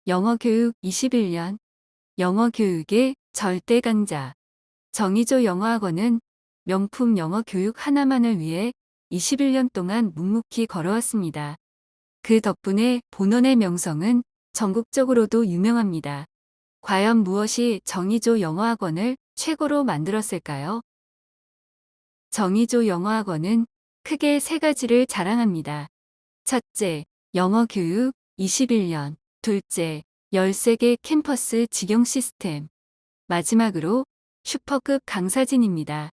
영어교육 21년 영어교육의 절대 강자 정의조 영어학원은 명품 영어교육 하나만을 위해 21년 동안 묵묵히 걸어왔습니다. 그 덕분에 본원의 명성은 전국적으로도 유명합니다. 과연 무엇이 정의조 영어학원을 최고로 만들었을까요? 정의조 영어학원은 크게 세 가지를 자랑합니다. 첫째, 영어교육 21년. 둘째, 13개 캠퍼스 직영 시스템. 마지막으로 슈퍼급 강사진입니다.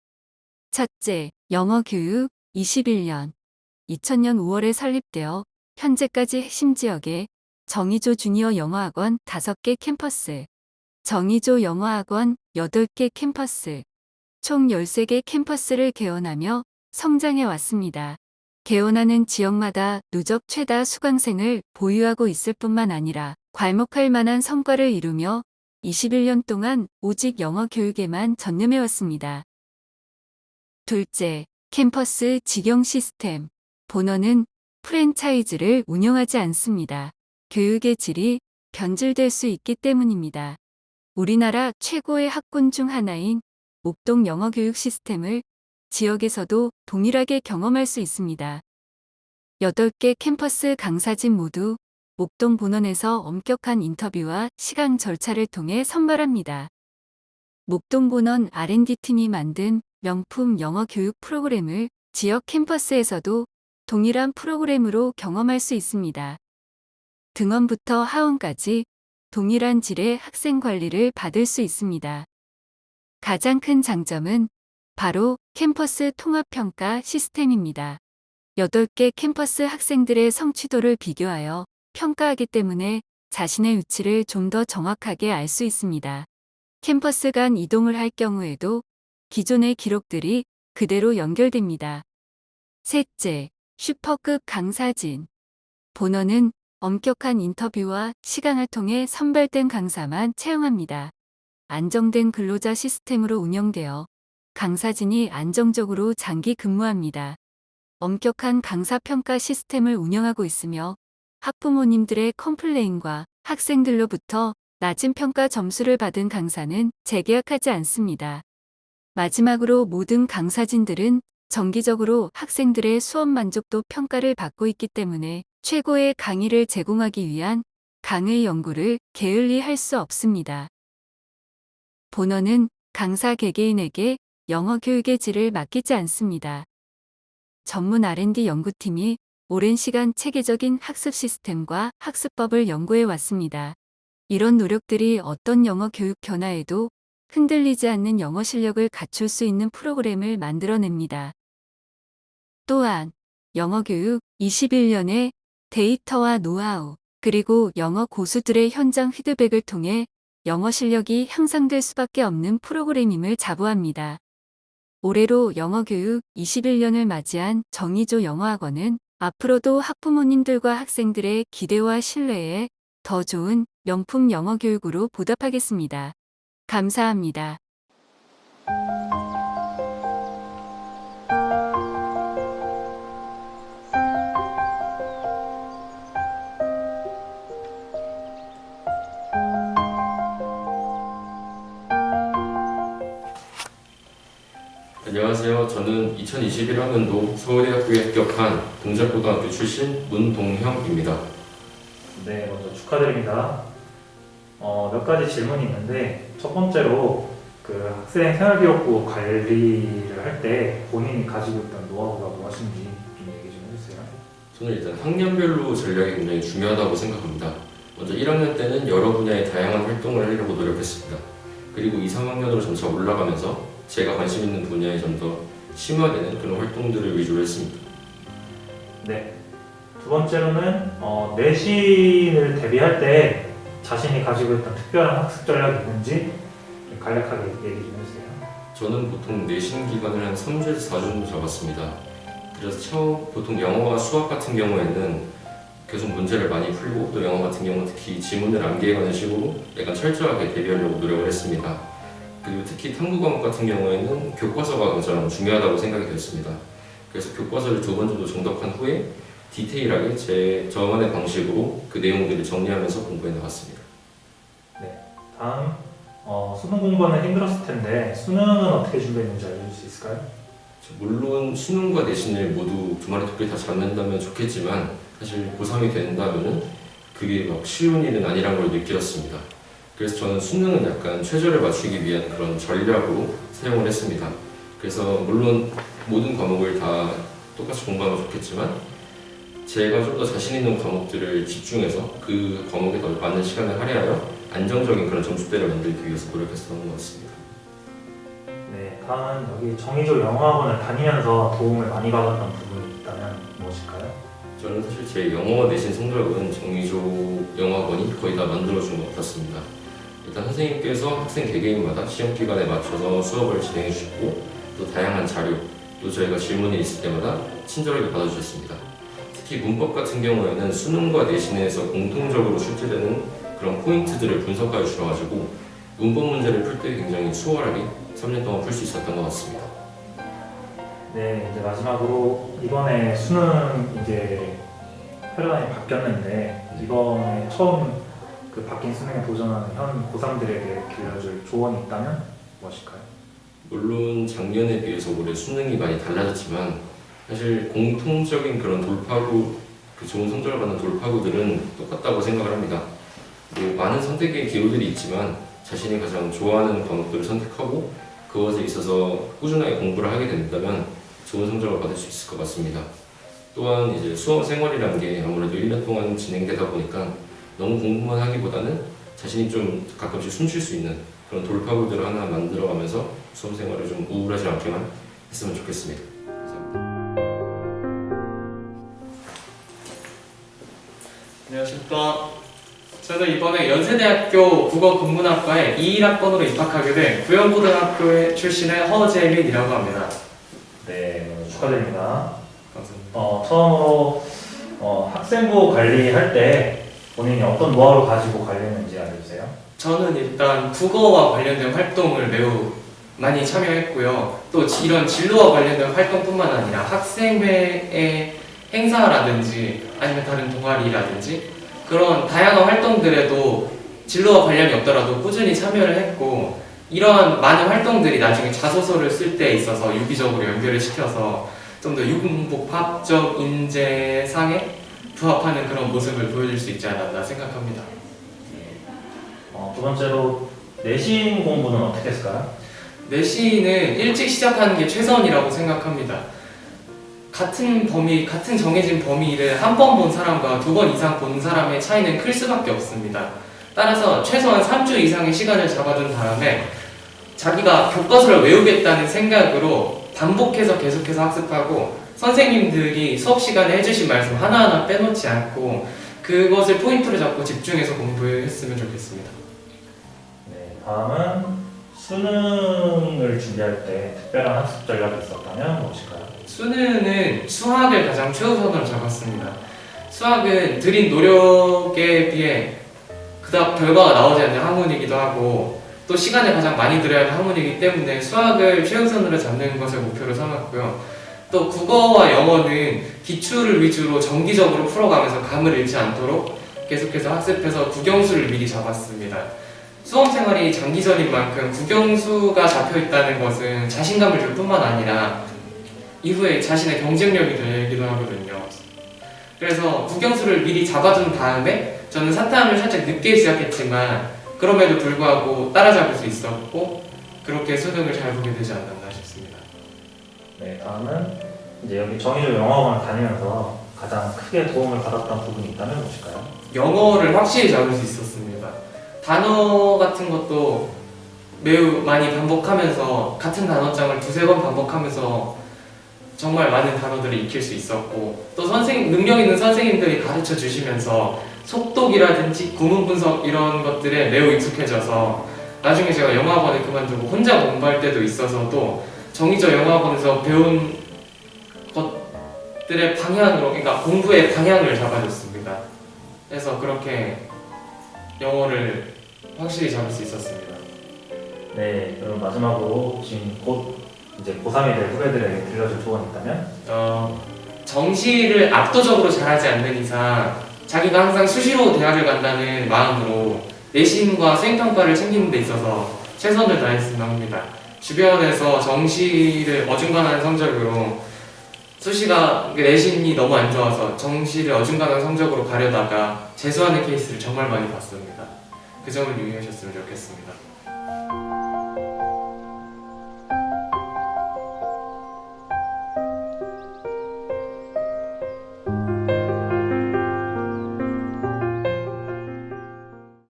첫째, 영어교육 21년. 2000년 5월에 설립되어 현재까지 핵심 지역에 정의조 주니어 영어학원 5개 캠퍼스, 정의조 영어학원 8개 캠퍼스, 총 13개 캠퍼스를 개원하며 성장해 왔습니다. 개원하는 지역마다 누적 최다 수강생을 보유하고 있을 뿐만 아니라 괄목할 만한 성과를 이루며 21년 동안 오직 영어 교육에만 전념해왔습니다. 둘째, 캠퍼스 직영 시스템. 본원은 프랜차이즈를 운영하지 않습니다. 교육의 질이 변질될 수 있기 때문입니다. 우리나라 최고의 학군 중 하나인 목동 영어교육 시스템을 지역에서도 동일하게 경험할 수 있습니다. 8개 캠퍼스 강사진 모두 목동 본원에서 엄격한 인터뷰와 시강 절차를 통해 선발합니다. 목동 본원 R&D팀이 만든 명품 영어 교육 프로그램을 지역 캠퍼스에서도 동일한 프로그램으로 경험할 수 있습니다. 등원부터 하원까지 동일한 질의 학생 관리를 받을 수 있습니다. 가장 큰 장점은 바로 캠퍼스 통합평가 시스템입니다. 8개 캠퍼스 학생들의 성취도를 비교하여 평가하기 때문에 자신의 위치를 좀 더 정확하게 알 수 있습니다. 캠퍼스 간 이동을 할 경우에도 기존의 기록들이 그대로 연결됩니다. 셋째, 슈퍼급 강사진. 본원은 엄격한 인터뷰와 시강을 통해 선발된 강사만 채용합니다. 안정된 근로자 시스템으로 운영되어 강사진이 안정적으로 장기 근무합니다. 엄격한 강사 평가 시스템을 운영하고 있으며 학부모님들의 컴플레인과 학생들로부터 낮은 평가 점수를 받은 강사는 재계약하지 않습니다. 마지막으로 모든 강사진들은 정기적으로 학생들의 수업 만족도 평가를 받고 있기 때문에 최고의 강의를 제공하기 위한 강의 연구를 게을리 할 수 없습니다. 본원은 강사 개개인에게 영어 교육의 질을 맡기지 않습니다. 전문 R&D 연구팀이 오랜 시간 체계적인 학습 시스템과 학습법을 연구해 왔습니다. 이런 노력들이 어떤 영어 교육 변화에도 흔들리지 않는 영어 실력을 갖출 수 있는 프로그램을 만들어냅니다. 또한 영어 교육 21년의 데이터와 노하우, 그리고 영어 고수들의 현장 피드백을 통해 영어 실력이 향상될 수밖에 없는 프로그램임을 자부합니다. 올해로 영어교육 21년을 맞이한 정의조 영어학원은 앞으로도 학부모님들과 학생들의 기대와 신뢰에 더 좋은 명품 영어교육으로 보답하겠습니다. 감사합니다. 안녕하세요. 저는 2021학년도 서울대학교에 합격한 동작고등학교 출신 문동형입니다. 네, 먼저 축하드립니다. 몇 가지 질문이 있는데 첫 번째로 그 학생 생활기록부 관리를 할 때 본인이 가지고 있던 노하우가 무엇인지 좀 얘기 좀 해주세요. 저는 일단 학년별로 전략이 굉장히 중요하다고 생각합니다. 먼저 1학년 때는 여러 분야의 다양한 활동을 하려고 노력했습니다. 그리고 2, 3학년으로 점차 올라가면서 제가 관심 있는 분야에 좀 더 심화되는 그런 활동들을 위주로 했습니다. 네, 두 번째로는 내신을 대비할 때 자신이 가지고 있던 특별한 학습 전략이 있는지 좀 간략하게 얘기 좀 해주세요. 저는 보통 내신 기간을 한 3주에서 4주 정도 잡았습니다. 그래서 보통 영어와 수학 같은 경우에는 계속 문제를 많이 풀고, 또 영어 같은 경우는 특히 지문을 암기해가는 식으로 약간 철저하게 대비하려고 노력을 했습니다. 그리고 특히 탐구 과목 같은 경우에는 교과서가 가장 중요하다고 생각이 됐습니다. 그래서 교과서를 2번 정도 정독한 후에 디테일하게 저만의 방식으로 그 내용들을 정리하면서 공부해 나갔습니다. 다음 수능 공부는 힘들었을 텐데 수능은 어떻게 준비했는지 알려줄 수 있을까요? 물론 수능과 내신을 모두 두 마리 토끼를 다 잡는다면 좋겠지만 사실 고3이 된다면은 그게 막 쉬운 일은 아니란 걸 느꼈습니다. 그래서 저는 수능은 약간 최저를 맞추기 위한 그런 전략으로 사용을 했습니다. 그래서 물론 모든 과목을 다 똑같이 공부하면 좋겠지만 제가 좀 더 자신 있는 과목들을 집중해서 그 과목에 더 많은 시간을 할애하여 안정적인 그런 점수대를 만들기 위해서 노력했었던 것 같습니다. 네, 다음은 여기 정의조 영어학원을 다니면서 도움을 많이 받았던 부분이 있다면 무엇일까요? 저는 사실 제 영어 내신 성적은 정의조 영어학원이 거의 다 만들어준 것 같습니다. 일단 선생님께서 학생 개개인마다 시험 기간에 맞춰서 수업을 진행해 주셨고 또 다양한 자료, 또 저희가 질문이 있을 때마다 친절하게 받아주셨습니다. 특히 문법 같은 경우에는 수능과 내신에서 공통적으로 출제되는 그런 포인트들을 분석하여 주셔가지고 문법 문제를 풀 때 굉장히 수월하게 3년 동안 풀 수 있었던 것 같습니다. 네, 이제 마지막으로 이번에 수능 이제 패러다임이 바뀌었는데 이번에 처음 그 바뀐 수능에 도전하는 현 고3들에게 길러줄 조언이 있다면 무엇일까요? 물론 작년에 비해서 올해 수능이 많이 달라졌지만 사실 공통적인 그런 돌파구, 그 좋은 성적을 받는 돌파구들은 똑같다고 생각을 합니다. 많은 선택의 기호들이 있지만 자신이 가장 좋아하는 과목들을 선택하고 그것에 있어서 꾸준하게 공부를 하게 된다면 좋은 성적을 받을 수 있을 것 같습니다. 또한 이제 수험 생활이라는 게 아무래도 1년 동안 진행되다 보니까 너무 공부만 하기보다는 자신이 좀 가끔씩 숨쉴 수 있는 그런 돌파구들을 하나 만들어가면서 수험 생활을 좀 우울하지 않게만 했으면 좋겠습니다. 감사합니다. 안녕하십니까. 저는 이번에 연세대학교 국어국문학과에 21학번으로 입학하게 된 구영고등학교 출신의 허재민이라고 합니다. 네, 축하드립니다. 감사합니다. 처음으로 학생부 관리할 때 본인이 어떤 노하우를 가지고 관리했는지 알려주세요. 저는 일단 국어와 관련된 활동을 매우 많이 참여했고요. 또 이런 진로와 관련된 활동뿐만 아니라 학생회의 행사라든지 아니면 다른 동아리라든지 그런 다양한 활동들에도 진로와 관련이 없더라도 꾸준히 참여를 했고 이러한 많은 활동들이 나중에 자소서를 쓸 때 있어서 유기적으로 연결을 시켜서 좀 더 융복합적 인재상에 부합하는 그런 모습을 보여줄 수 있지 않았나 생각합니다. 두 번째로 내신 공부는 어떻게 했을까요? 내신은 일찍 시작하는 게 최선이라고 생각합니다. 같은 정해진 범위를 한 번 본 사람과 2번 이상 본 사람의 차이는 클 수밖에 없습니다. 따라서 최소한 3주 이상의 시간을 잡아둔 다음에 자기가 교과서를 외우겠다는 생각으로 반복해서 계속해서 학습하고 선생님들이 수업 시간에 해주신 말씀 하나하나 빼놓지 않고 그것을 포인트로 잡고 집중해서 공부했으면 좋겠습니다. 네, 다음은 수능을 준비할 때 특별한 학습 전략이 있었다면 무엇일까요? 수능은 수학을 가장 최우선으로 잡았습니다. 수학은 들인 노력에 비해 그닥 결과가 나오지 않는 학문이기도 하고 또 시간을 가장 많이 들여야 하는 학문이기 때문에 수학을 최우선으로 잡는 것을 목표로 삼았고요. 또 국어와 영어는 기출을 위주로 정기적으로 풀어가면서 감을 잃지 않도록 계속해서 학습해서 국영수를 미리 잡았습니다. 수험 생활이 장기전인 만큼 국영수가 잡혀있다는 것은 자신감을 줄 뿐만 아니라 이후에 자신의 경쟁력이 되기도 하거든요. 그래서 국영수를 미리 잡아둔 다음에 저는 사탐을 살짝 늦게 시작했지만 그럼에도 불구하고 따라잡을 수 있었고 그렇게 수능을 잘 보게 되지 않았나 싶습니다. 네, 다음은 이제 여기 정의조 영어학원을 다니면서 가장 크게 도움을 받았던 부분이 있다면 무엇일까요? 영어를 확실히 잡을 수 있었습니다. 단어 같은 것도 매우 많이 반복하면서 같은 단어장을 2-3번 반복하면서 정말 많은 단어들을 익힐 수 있었고 또 능력 있는 선생님들이 가르쳐 주시면서 속독이라든지 구문 분석 이런 것들에 매우 익숙해져서 나중에 제가 영어학원을 그만두고 혼자 공부할 때도 있어서도 정의조 영어학원에서 배운 것들의 방향으로 그러니까 공부의 방향을 잡아줬습니다. 그래서 그렇게 영어를 확실히 잡을 수 있었습니다. 네, 그럼 마지막으로 지금 곧 이제 고3이 될 후배들에게 들려줄 조언이 있다면? 정시를 압도적으로 잘하지 않는 이상 자기가 항상 수시로 대학을 간다는 마음으로 내신과 수행평가를 챙기는 데 있어서 최선을 다했으면 합니다. 주변에서 정시를 어중간한 성적으로 내신이 너무 안 좋아서 정시를 어중간한 성적으로 가려다가 재수하는 케이스를 정말 많이 봤습니다. 그 점을 유의하셨으면 좋겠습니다.